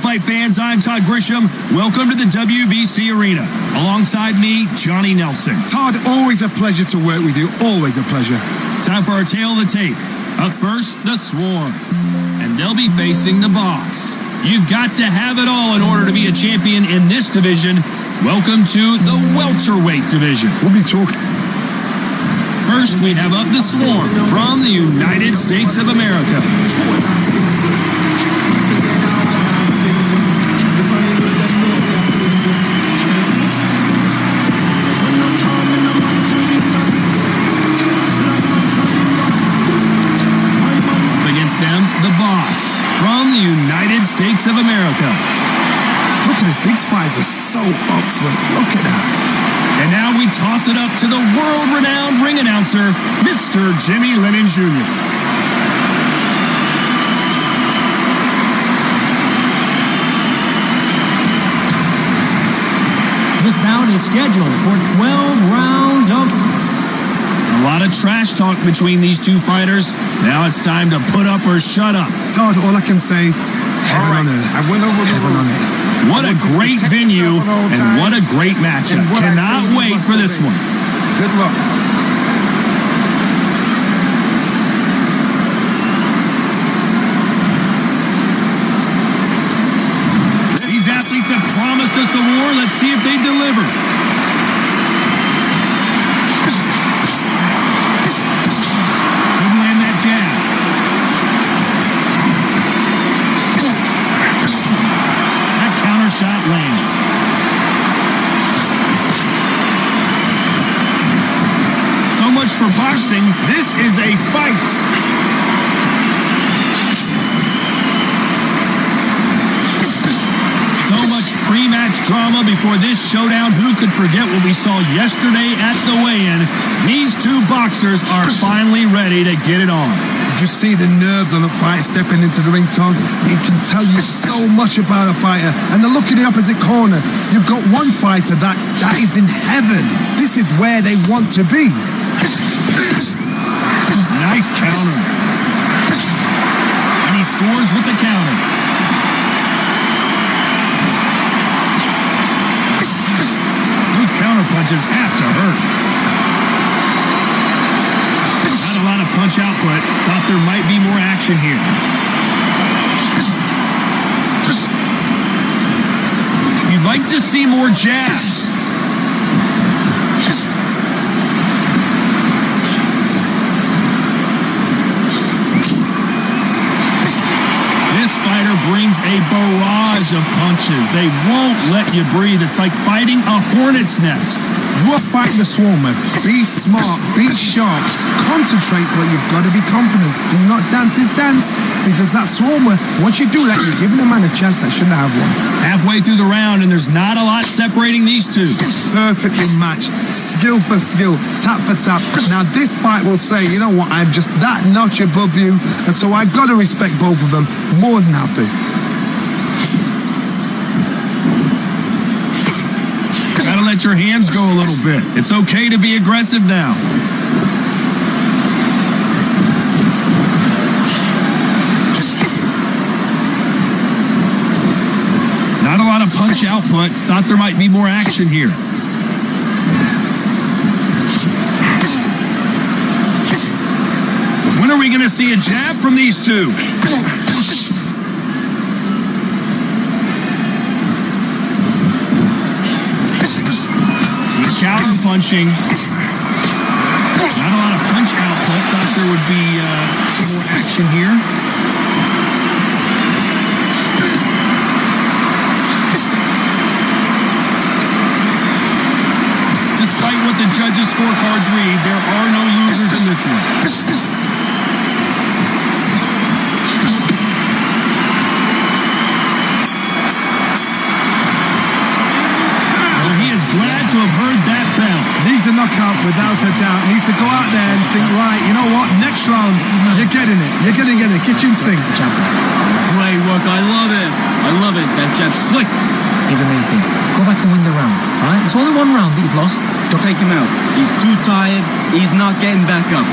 fight fans, I'm Todd Grisham. Welcome to the WBC Arena. Alongside me, Johnny Nelson. Todd, always a pleasure to work with you. Always a pleasure. Time for our tale of the tape. Up first, the Swarm. And they'll be facing the Boss. You've got to have it all in order to be a champion in this division. Welcome to the welterweight division. We'll be talking. First, we have up the Swarm from the United States of America. Against them, the Boss from the United States of America. Look at this. These fights are so up front. Look at that. And now we toss it up to the world-renowned ring announcer, Mr. Jimmy Lennon Jr. This bout is scheduled for 12 rounds of... A lot of trash talk between these two fighters. Now it's time to put up or shut up. Todd, all I can say, heaven on earth. I went over heaven on earth. What a great venue and what a great matchup. Cannot wait for this one. Good luck. These athletes have promised us a war. Let's see if they deliver. Couldn't land that jab. That counter shot lands. So much for boxing. This is a fight. So much pre-match drama before this showdown. Who could forget what we saw yesterday at the weigh-in? These two boxers are finally ready to get it on. Did you see the nerves on the fight stepping into the ring, Todd? It can tell you so much about a fighter. And then look at the opposite corner. You've got one fighter that is in heaven. This is where they want to be. Nice counter. And he scores with the counter. Those counter punches have to hurt. Not a lot of punch output. Thought there might be more action here. You'd like to see more jabs. This fighter brings a barrage of punches. They won't let you breathe. It's like fighting a hornet's nest. You're fighting the Swarmer. Be smart, be sharp, concentrate, but you've got to be confident. Do not dance his dance, because that Swarmer, once you do that, you're giving a man a chance that shouldn't have one. Halfway through the round, and there's not a lot separating these two. Perfectly matched, skill for skill, tap for tap. Now this fight will say, you know what, I'm just that notch above you, and so I've got to respect both of them. More than happy. Gotta let your hands go a little bit. It's okay to be aggressive now. Not a lot of punch output. Thought there might be more action here. When are we going to see a jab from these two? Counter punching. Not a lot of punch output. Thought there would be some more action here. Despite what the judges' scorecards read, there are no losers in this one. Glad to have heard that bell. Needs a knockout without a doubt. Needs to go out there and think, right, you know what? Next round, you're getting it. You're going to get it. Kitchen sink. Great work. I love it. I love it. That jab slick. Give him anything. Go back and win the round. All right? It's only one round that you've lost. Don't take him out. He's too tired. He's not getting back up.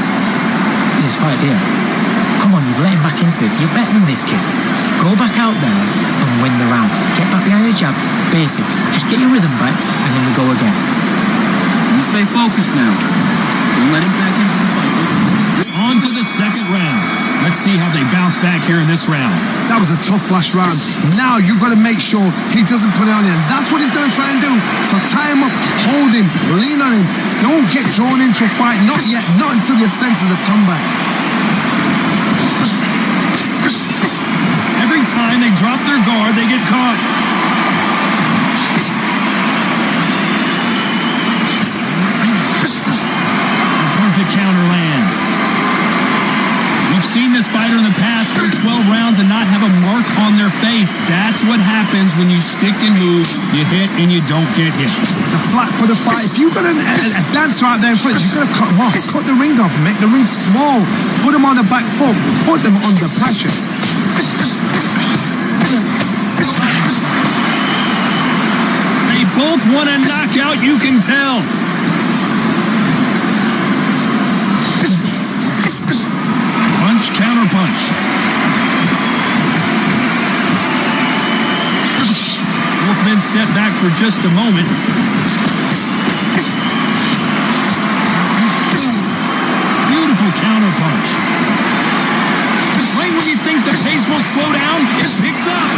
This is fight here. Come on, you've let him back into this. You're better than this kid. Go back out there and win the round. Get back behind the jab, basic. Just get your rhythm back, and then we go again. You stay focused now. Don't let him back into the fight. On to the second round. Let's see how they bounce back here in this round. That was a tough last round. Now you've got to make sure he doesn't put it on you. And that's what he's going to try and do. So tie him up, hold him, lean on him. Don't get drawn into a fight. Not yet. Not until your senses have come back. Every time they drop their guard, they get caught. Perfect counter lands. We've seen this fighter in the past go 12 rounds and not have a mark on their face. That's what happens when you stick and move, you hit and you don't get hit. It's a flat-footed fight. If you've got a dancer out there in front, you've got to cut him off. Cut the ring off, make the ring small. Put him on the back foot. Put them under pressure. They both want a knockout, you can tell. Punch, counter punch. Both men step back for just a moment. Beautiful counter punch. Right when you think the pace will slow down, it picks up.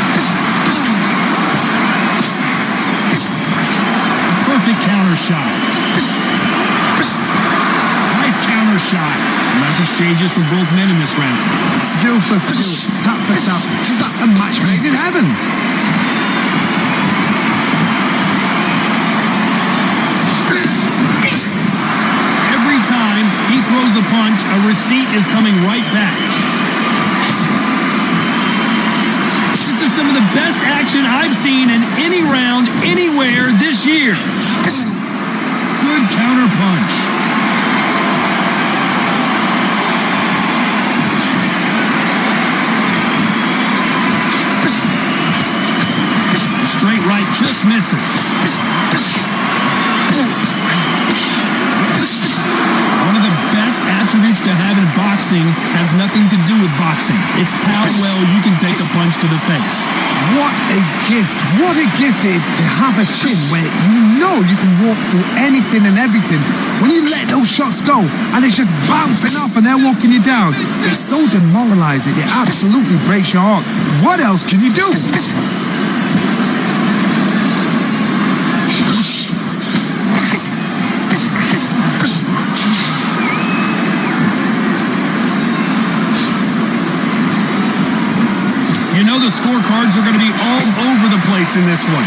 Perfect counter shot. Nice counter shot. Nice exchanges from both men in this round. Skill for skill, tap for tap. Just like a match made in heaven. Every time he throws a punch, a receipt is coming right back. This is some of the best action I've seen in any round, anywhere this year. Good counter punch. Straight right just misses. One of the best attributes to have in boxing has nothing to do with boxing. It's how well you can take a punch to the face. What a gift. What a gift it is to have a chin where you know you can walk through anything and everything. When you let those shots go and it's just bouncing off and they're walking you down, it's so demoralizing. It absolutely breaks your heart. What else can you do? You know the scorecards are going to be all over the place in this one.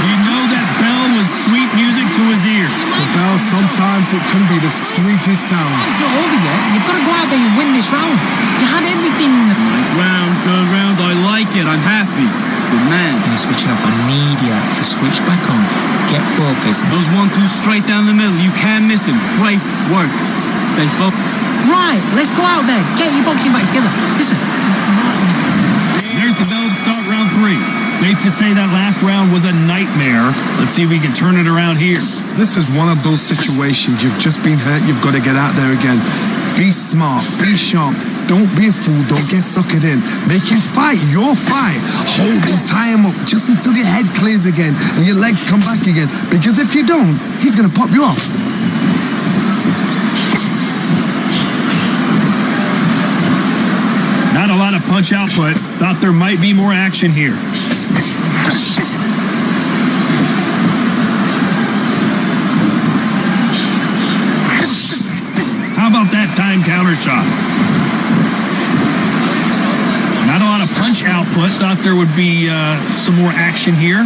You know that bell was sweet music to his ears. The bell, sometimes it can be the sweetest sound. It's not over yet. You've got to go out there and win this round. You had everything in the... Nice round, good round. I like it. I'm happy. Good man. You're switching off. I need you to switch back on. Get focused. Those 1-2 straight down the middle. You can't miss him. Great work. Stay focused. Right, let's go out there. Get your boxing back together. Listen, There's the bell to start round 3. Safe to say that last round was a nightmare. Let's see if we can turn it around here. This is one of those situations. You've just been hurt. You've got to get out there again. Be smart. Be sharp. Don't be a fool. Don't get suckered in. Make him fight your fight. Hold him, tie him up just until your head clears again and your legs come back again. Because if you don't, he's going to pop you off. Not a lot of punch output. Thought there might be more action here. How about that time counter shot? Not a lot of punch output. Thought there would be some more action here.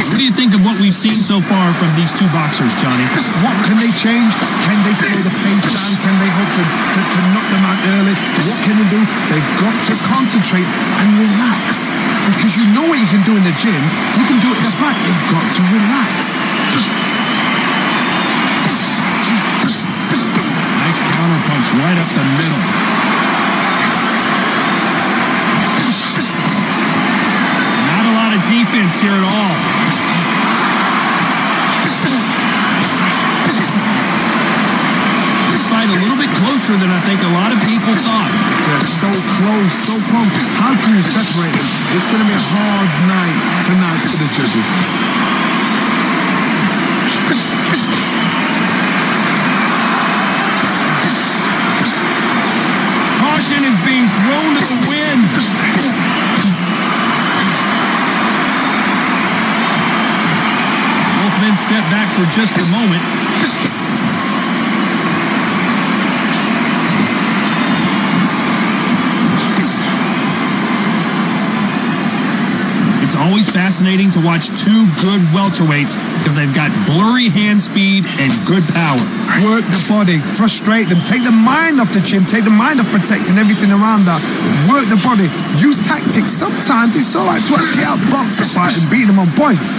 What do you think of what we've seen so far from these two boxers, Johnny? What can they change? Can they slow the pace down? Can they hope to knock them out early? What can they do? They've got to concentrate and relax. Because you know what you can do in the gym. You can do it in the back. You've got to relax. Nice counter punch right up the middle. Not a lot of defense here at all. This fight a little bit closer than I think a lot of people thought. They're so close, so close. How can you separate them? It's going to be a hard night tonight for the judges. Caution is being thrown to the wind. Both men step back for just a moment. It's always fascinating to watch two good welterweights because they've got blurry hand speed and good power. Work the body, frustrate them, take the mind off the chin, take the mind off protecting everything around that. Work the body, use tactics. Sometimes it's all right to actually outbox a fight and beat them on points.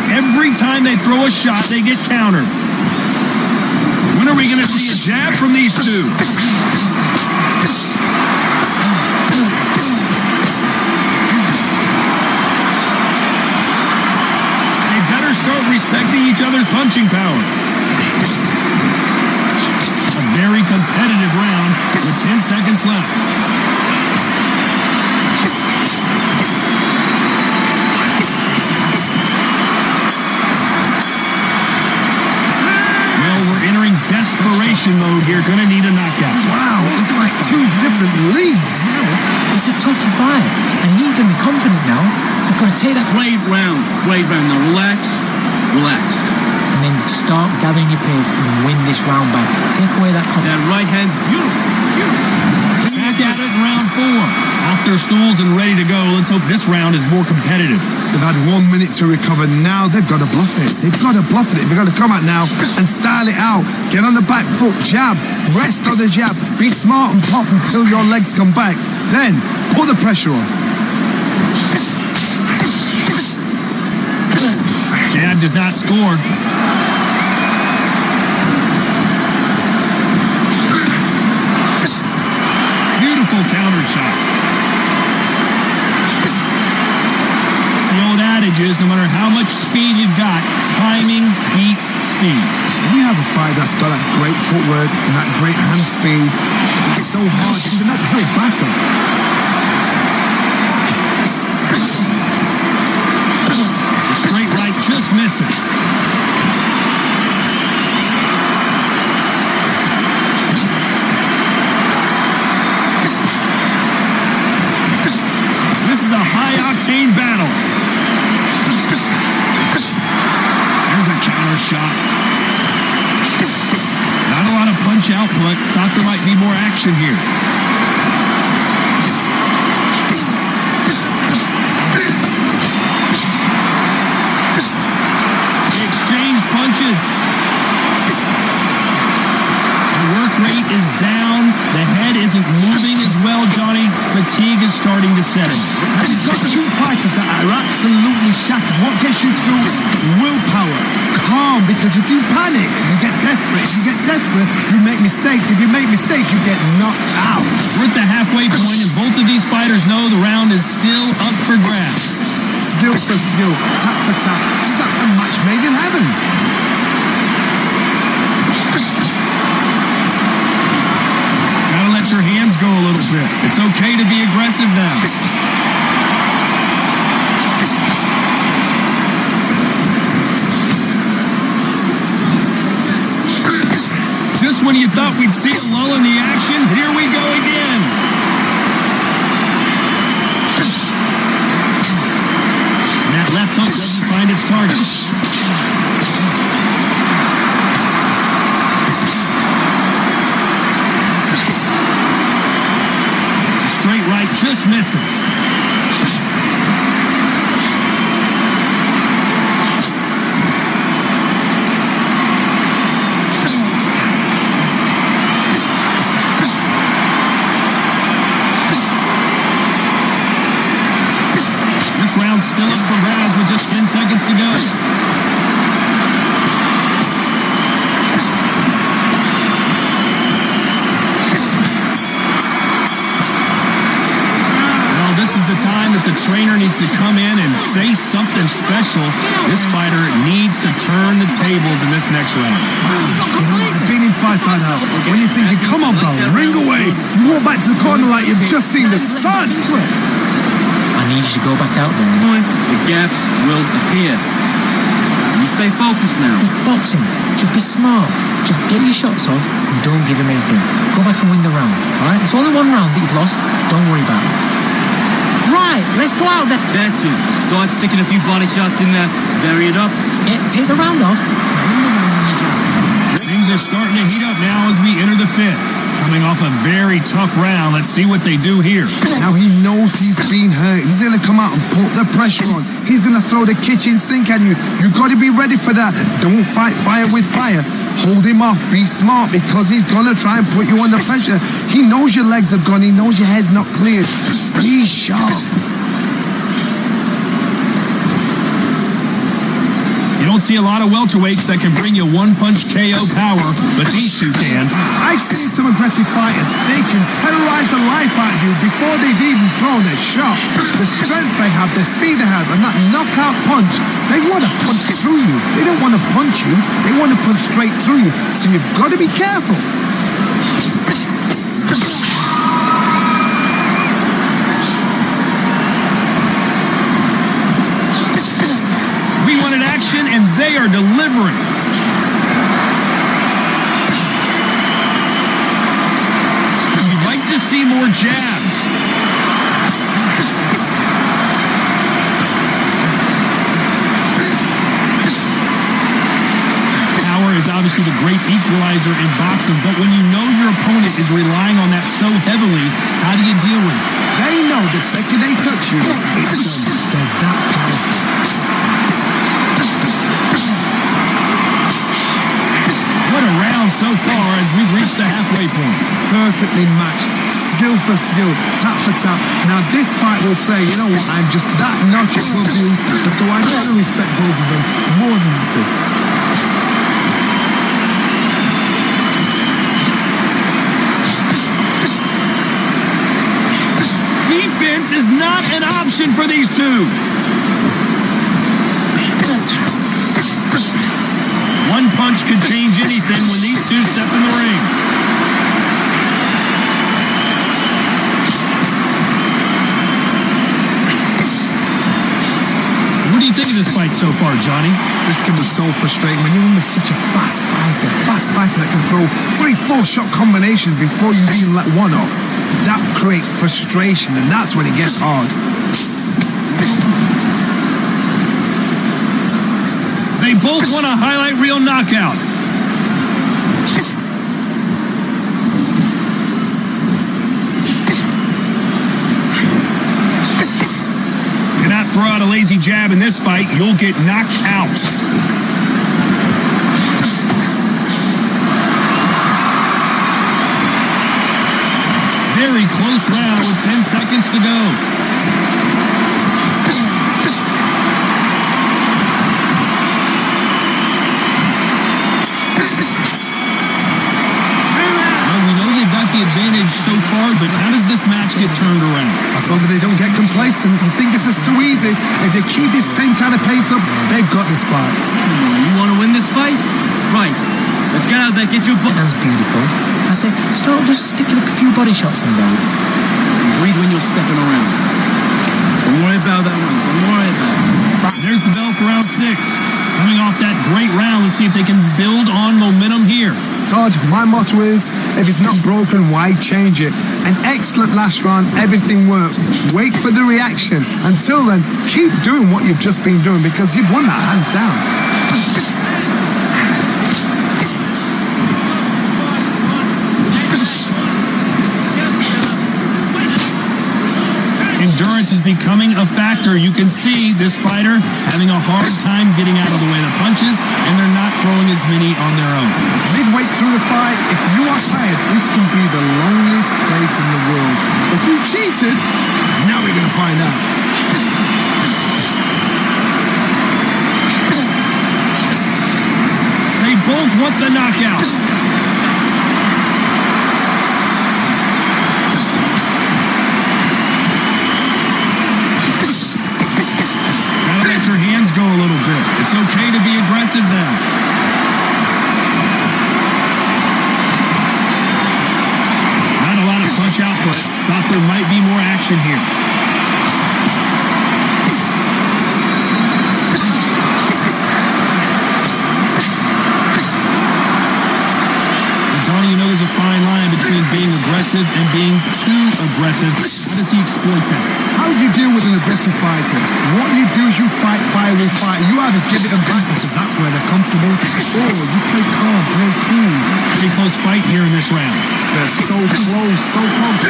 Every time they throw a shot, they get countered. When are we going to see a jab from these two? They better start respecting each other's punching power. A very competitive round with 10 seconds left. Desperation mode here. Gonna need a knockout. Wow, it's like two different leagues. It's a tough fight, and he's going to be confident now. I've got to take that Great round. Now relax. and then start gathering your pace and win this round back. Take away that confidence. That right hand's beautiful. Back at it in round 4. Off their stools and ready to go. Let's hope this round is more competitive. They've had 1 minute to recover. Now they've got to bluff it. They've got to bluff it. They've got to come out now and style it out. Get on the back foot, jab, rest on the jab. Be smart and pop until your legs come back. Then put the pressure on. Jab does not score. Beautiful counter shot. The old adage is no matter how much speed you've got, timing beats speed. When you have a fight that's got that great footwork and that great hand speed, it's so hard. It's an uphill battle. The straight right just misses. This is a high-octane battle. There's a counter shot. Not a lot of punch output. Thought there might be more action here. They exchange punches. The work rate is down. The head isn't moving as well, Johnny. Fatigue is starting to set in. And you've got two fighters that are absolutely shattered. What gets you through? Willpower. Calm, because if you panic, you get desperate. If you get desperate, you make mistakes. If you make mistakes, you get knocked out. We're at the halfway point, and both of these fighters know the round is still up for grabs. Skill for skill, tap for tap. It's like a match made in heaven. Gotta let your hands go a little bit. It's okay to be aggressive now. Just when you thought we'd see a lull in the action, here we go again. And that left hook doesn't find its target. The straight right just misses. This round's still up for grabs with just 10 seconds to go. needs to come in and say something special. This fighter needs to turn the tables in this next round. You know, I've been in fights like that. When you're thinking, come on, bro, ring away. You walk back to the corner like you've just seen the sun. I need you to go back out there. The gaps will appear. You stay focused now. Just boxing. Just be smart. Just get your shots off and don't give him anything. Go back and win the round, all right? It's only one round that you've lost. Don't worry about it. Right, let's go out there. That's it. Start sticking a few body shots in there. Vary it up. Yeah, take the round off. Things are starting to heat up now as we enter the fifth. Coming off a very tough round. Let's see what they do here. Now he knows he's been hurt. He's going to come out and put the pressure on. He's going to throw the kitchen sink at you. You've got to be ready for that. Don't fight fire with fire. Hold him off. Be smart because he's going to try and put you under pressure. He knows your legs are gone. He knows your head's not cleared. Be sharp. You don't see a lot of welterweights that can bring you one-punch KO power, but these two can. I've seen some aggressive fighters. They can terrorize the life out of you before they've even thrown a shot. The strength they have, the speed they have, and that knockout punch, they want to punch through you. They don't want to punch you. They want to punch straight through you. So you've got to be careful. We wanted action, and they are delivering. You'd like to see more jabs. Power is obviously the great equalizer in boxing, but when you know your opponent is relying on that so heavily, how do you deal with it? They know the second they touch you, it's done. They're that powerful. What a round so far as we've reached the halfway point. Perfectly matched, skill for skill, tap for tap. Now this fight will say, you know what, I'm just that notch above you, so I gotta respect both of them more than you do. Defense is not an option for these two. One punch could change anything when these two step in the ring. What do you think of this fight so far, Johnny? This can be so frustrating when you're with such a fast fighter that can throw 3-4 shot combinations before you even let one off. That creates frustration, and that's when it gets hard. They both want a highlight reel knockout. Cannot throw out a lazy jab in this fight. You'll get knocked out. Very close round with 10 seconds to go. The advantage so far, but how does this match get turned around? As long as they don't get complacent and think this is too easy, if they keep this same kind of pace up, they've got this fight. You want to win this fight? Right. Let's get out there, get your... That was beautiful. I say, start just sticking a few body shots in there. Breathe when you're stepping around. Don't worry about that one. Don't worry about it. There's the bell for round 6. Coming off that great round, let's see if they can build on momentum here. Todd, my motto is, if it's not broken, why change it? An excellent last round, everything works. Wait for the reaction. Until then, keep doing what you've just been doing because you've won that hands down. Endurance is becoming a factor. You can see this fighter having a hard time getting out of the way of the punches, and they're not throwing as many on their own. Midway through the fight, if you are tired, this can be the loneliest place in the world. If you cheated, now we're going to find out. They both want the knockout. It's okay to be aggressive now. Not a lot of punch output. Thought there might be more action here. Johnny, you know there's a fine line between being aggressive and being too aggressive. How does he exploit that? How do you deal with an aggressive fighter? What you do is you fight fire with fire. You either give it them back because that's where they're comfortable, or you play calm, play cool. Pretty close fight here in this round. They're so close, so close.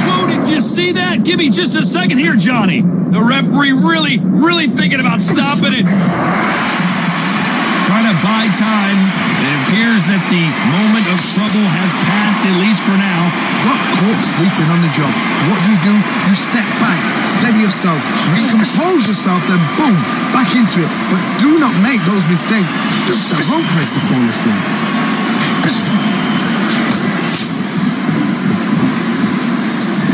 Whoa, did you see that? Give me just a second here, Johnny. The referee really thinking about stopping it. Trying to buy time. It appears that the moment of trouble has passed, at least for now. Got caught sleeping on the job. What do? You step back, steady yourself, recompose yourself, then boom, back into it. But do not make those mistakes. Just the wrong place to fall asleep.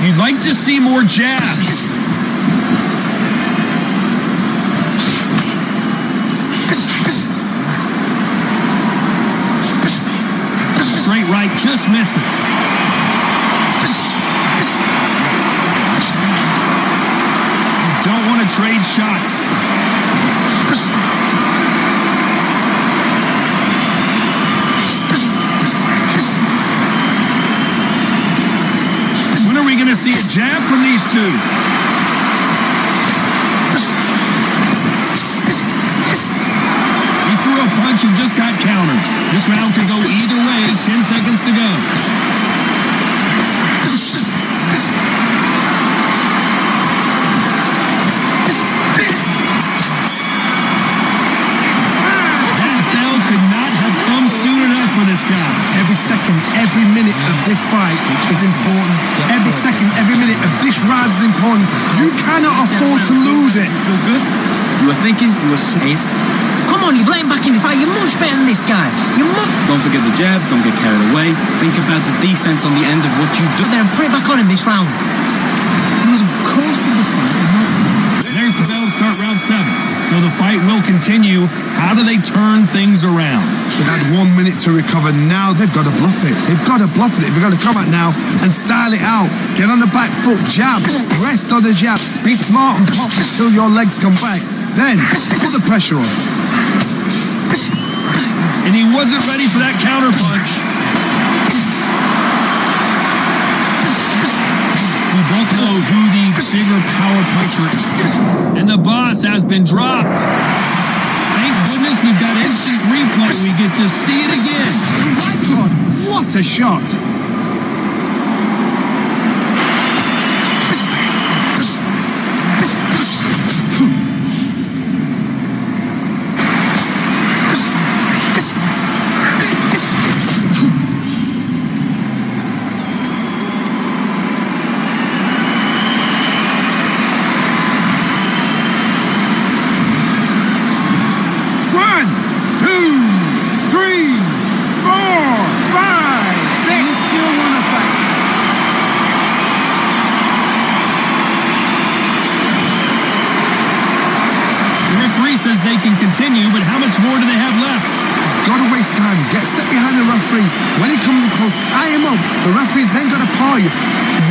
You'd like to see more jabs. Straight right just misses. You don't want to trade shots. When are we going to see a jab from these two? He threw a punch and just got countered. This round could go either way. 10 seconds to go. That bell could not have come soon enough for this guy. Every second, every minute of this fight is important. Every second, every minute of this round is important. You cannot afford to lose it. Feel good? You were thinking, you were smart. Come on, you've let him back in the fight. You're much better than this guy. You must... Don't forget the jab, don't get carried away. Think about the defense on the end of what you do. Then put it back on him this round. He was close to this fight. There's the bell to start round 7. So the fight will continue. How do they turn things around? They've had 1 minute to recover. Now they've got to bluff it. They've got to bluff it. They've got to come out now and style it out. Get on the back foot, jab, rest on the jab. Be smart and pop until your legs come back. Then put the pressure on. And he wasn't ready for that counter punch. We both know who the bigger power puncher is. And the boss has been dropped. Thank goodness we've got instant replay. We get to see it again. Oh my God, what a shot. Says they can continue, but how much more do they have left? You've got to waste time. Step behind the referee. When he comes close, tie him up. The referee's then got to paw you.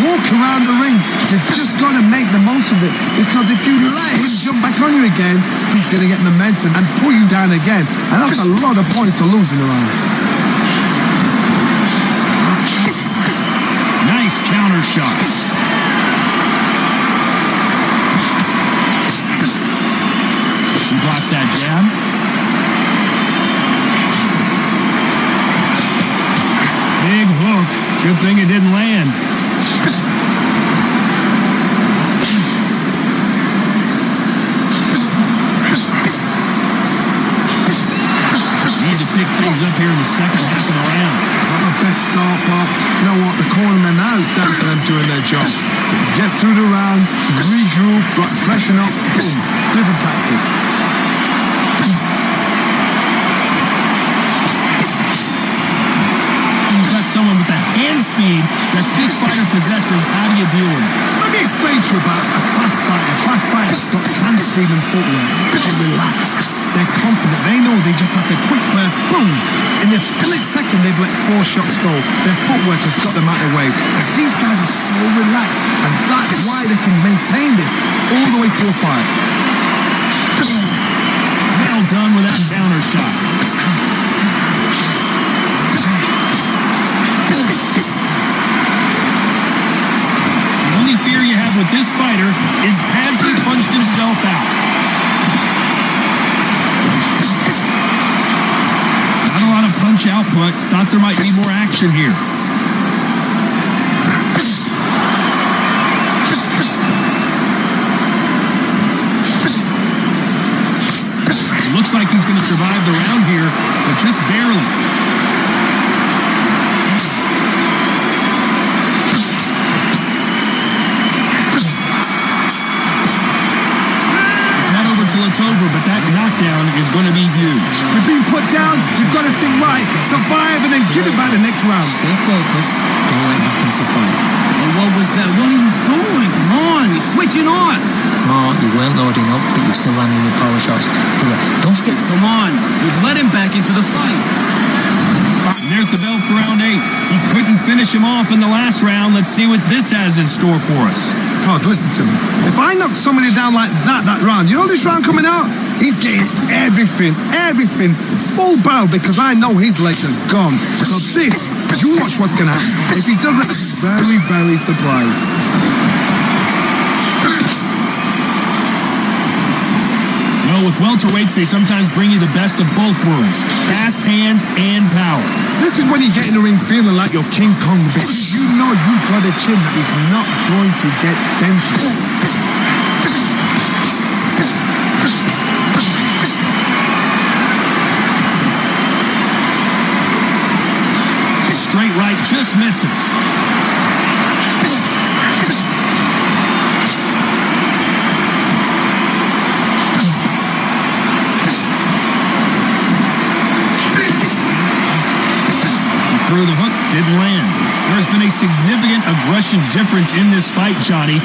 Walk around the ring. You've just got to make the most of it. Because if you let him jump back on you again, he's going to get momentum and pull you down again. And that's a lot of points to lose in a round. Nice counter shots. He blocks that jab. Big hook. Good thing it didn't land. Need to pick things up here in the second half of the round. Not the best start, but you know what? The cornerman now is down for them doing their job. Get through the round, regroup, freshen up, boom. Different tactics. You've got someone with a and speed that this fighter possesses. How do you deal with it? Let me explain to you about a fast fighter. Fast fighters got hand speed and footwork. They're relaxed. They're confident. They know they just have the quick burst, boom. In a split second, they've let 4 shots go. Their footwork has got them out of the way. Because these guys are so relaxed, and that's why they can maintain this all the way to a fight. Well done with that counter shot. The only fear you have with this fighter is has he punched himself out? Not a lot of punch output. Thought there might be more action here. It looks like he's going to survive the round here, but just barely. It's not over till it's over, but that knockdown is going to be huge. You're being put down, you've got to think right, survive, and then give it back the next round. Stay focused. Don't let back into the fight. Oh, what was that? What are you doing? Come on, you're switching on. Mark, you weren't loading up, but you're still landing your power shots. Don't forget. Come on, we've let him back into the fight. And there's the bell for round 8. He couldn't finish him off in the last round. Let's see what this has in store for us. Todd, listen to me. If I knock somebody down like that round, you know this round coming out? He's getting everything, full barrel, because I know his legs are gone. So this, you watch what's going to happen. If he doesn't, very, very surprised. Well, with welterweights, they sometimes bring you the best of both worlds. Fast hands and power. This is when you get in the ring feeling like you're King Kong, because you know you've got a chin that is not going to get dented. Straight right just misses. Through the hook, didn't land. There's been a significant aggression difference in this fight, Johnny.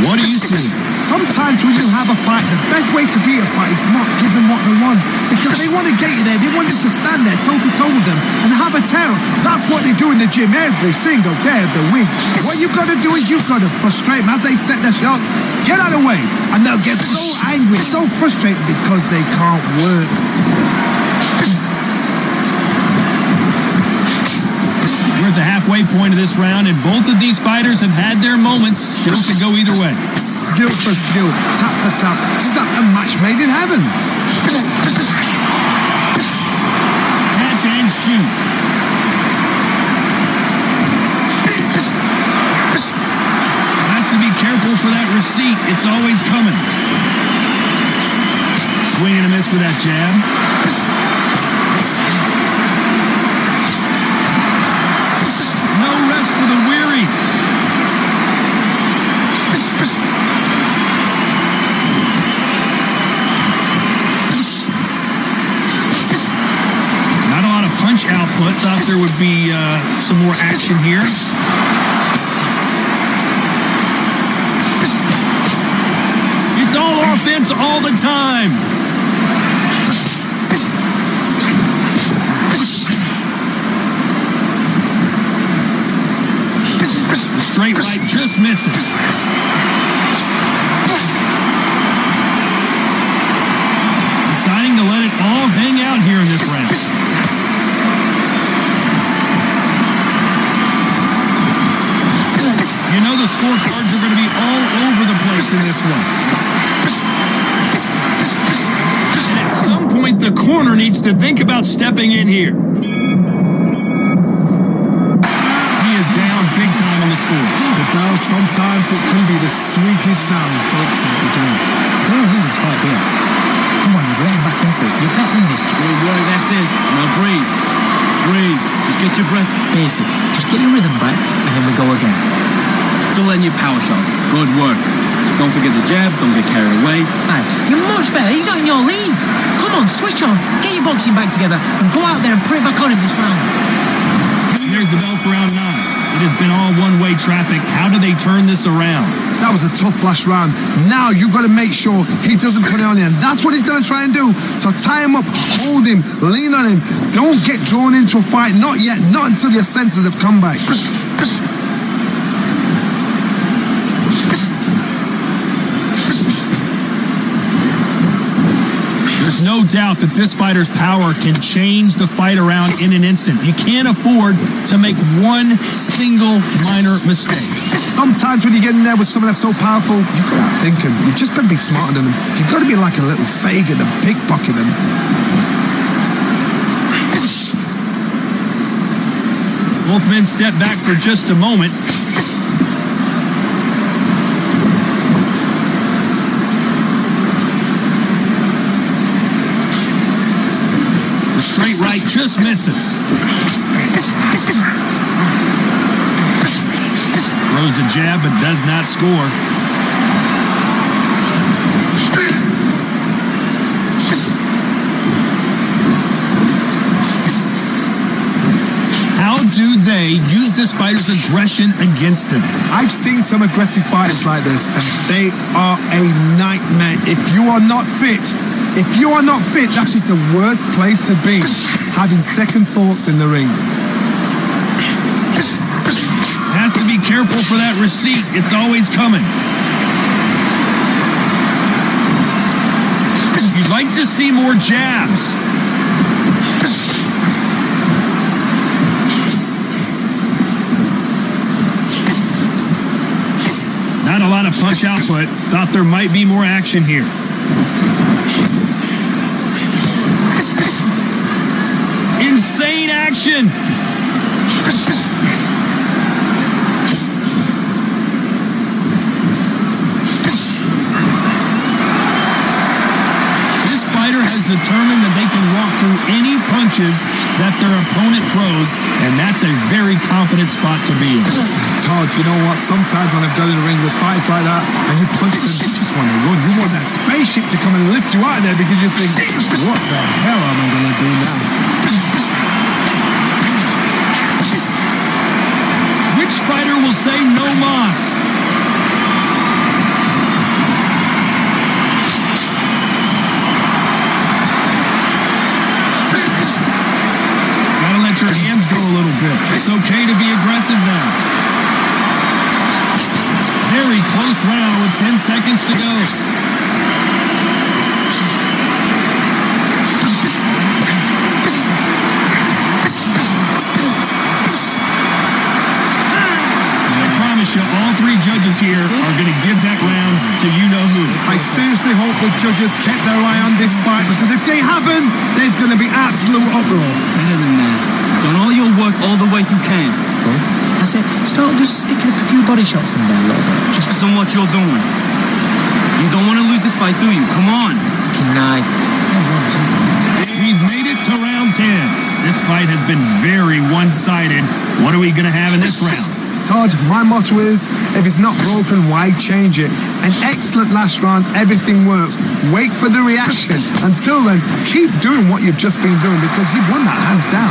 What do you see? Sometimes when you have a fight, the best way to beat a fight is not give them what they want. Because they want to get you there. They want you to stand there toe-to-toe with them and have a tell. That's what they do in the gym every single day of the week. What you've got to do is you've got to frustrate them as they set their shots. Get out of the way. And they'll get so angry, so frustrated because they can't work. We're at the halfway point of this round, and both of these fighters have had their moments. Still could go either way. Skill for skill, tap for tap. It's like a match made in heaven. Catch and shoot. Has to be careful for that receipt. It's always coming. Swing and a miss with that jab. No rest for the weary. Not a lot of punch output. Thought there would be some more action here. It's all offense all the time. The straight right just misses. Deciding to let it all hang out here in this round. You know the scorecards are going to be all over the place in this one. And at some point, the corner needs to think about stepping in here. Down big time on the scores. The bell, sometimes it can be the sweetest sound. Focus on what you're doing. Don't lose this fight here. Come on, you're getting back into this. You're betting this. Wait, that's it. Now breathe. Breathe. Just get your breath. Basic. Just get your rhythm back, and then we go again. Still letting your power shot. Good work. Don't forget the jab. Don't get carried away. Man, you're much better. He's not in your league. Come on, switch on. Get your boxing back together and go out there and put it back on him this round. There's the bell for round 9. It has been all one-way traffic. How do they turn this around? That was a tough last round. Now you've got to make sure he doesn't put it on you. And that's what he's going to try and do. So tie him up, hold him, lean on him. Don't get drawn into a fight. Not yet. Not until your senses have come back. There's no doubt that this fighter's power can change the fight around in an instant. You can't afford to make one single minor mistake. Sometimes when you get in there with someone that's so powerful, you've got to outthink him. You've just got to be smarter than him. You've got to be like a little Fagin and pickpocket him. Both men step back for just a moment. The straight right just misses. Throws the jab but does not score. How do they use this fighter's aggression against them? I've seen some aggressive fighters like this, and they are a nightmare. If you are not fit, that is the worst place to be, having second thoughts in the ring. Has to be careful for that receipt. It's always coming. You'd like to see more jabs. Not a lot of punch output. Thought there might be more action here. Insane action. This fighter has determined that they can walk through any punches that their opponent throws, and that's a very confident spot to be in. Todd, you know what? Sometimes when I've got in the ring with fights like that, and you punch them, you just want to run. You want that spaceship to come and lift you out of there because you think, what the hell am I going to do now? Which fighter will say no mas? Gotta let your hands go a little bit. It's okay to be aggressive now. Very close round with 10 seconds to go. All three judges here are going to give that round to you-know-who. I seriously hope the judges kept their eye on this fight, because if they haven't, there's going to be absolute uproar. Better than that. Done all your work all the way through camp. Bro, that's it. Start just sticking a few body shots in there a little bit. Just because on what you're doing. You don't want to lose this fight, do you? Come on. Knife. We've made it to round 10. This fight has been very one-sided. What are we going to have in this round? Todd, my motto is, if it's not broken, why change it? An excellent last round, everything works. Wait for the reaction. Until then, keep doing what you've just been doing, because you've won that hands down.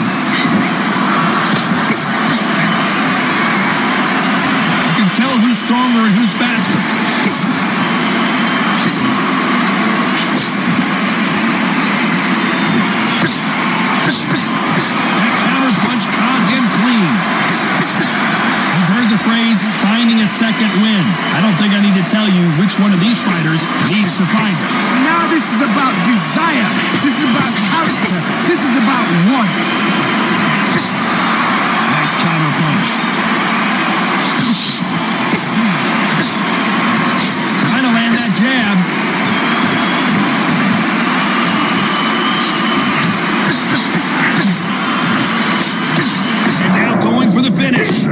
You can tell who's stronger and who's faster. That counter punch caught him clean. You've heard the phrase, finding a second win. I don't think I need to tell you which one of these fighters needs to find it. Now this is about desire. This is about character. This is about want. Nice counter punch. Trying to land that jab. And now going for the finish.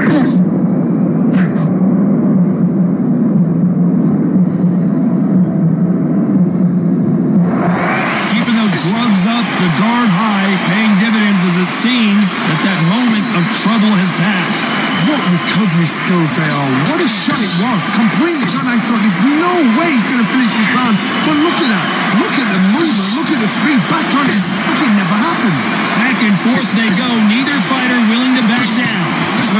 Gloves up, the guard high, paying dividends as it seems that moment of trouble has passed. What recovery skills they are. What a shot it was. Completely done. I thought there's no way he's going to finish this round. But look at that. Look at the movement. Look at the speed. Back on it. Like it never happened. Back and forth they go. Neither fighter willing to back down.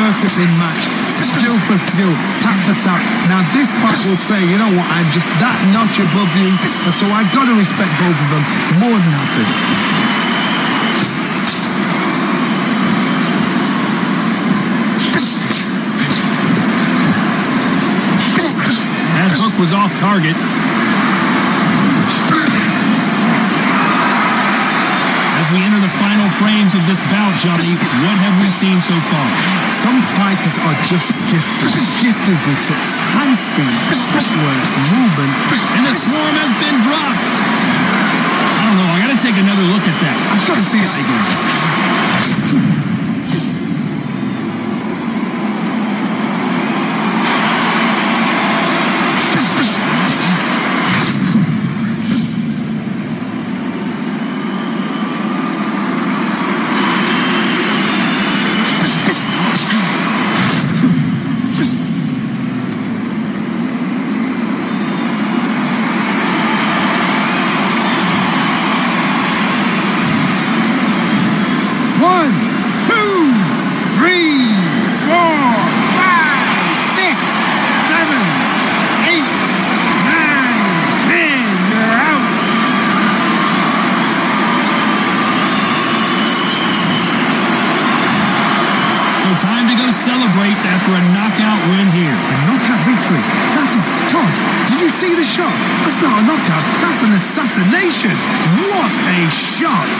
perfectly matched, skill for skill, tap for tap. Now this fight will say, you know what, I'm just that notch above you, and so I got to respect both of them more than happy. That hook was off target. As we enter the final frames of this bout, Johnny, what have we seen so far? Some fighters are just gifted with such hand speed, footwork, movement. And the swarm has been dropped. I don't know, I gotta take another look at that. I've got to see that again. Time to go celebrate after a knockout win here. A knockout victory. That is, God, did you see the shot? That's not a knockout. That's an assassination. What a shot.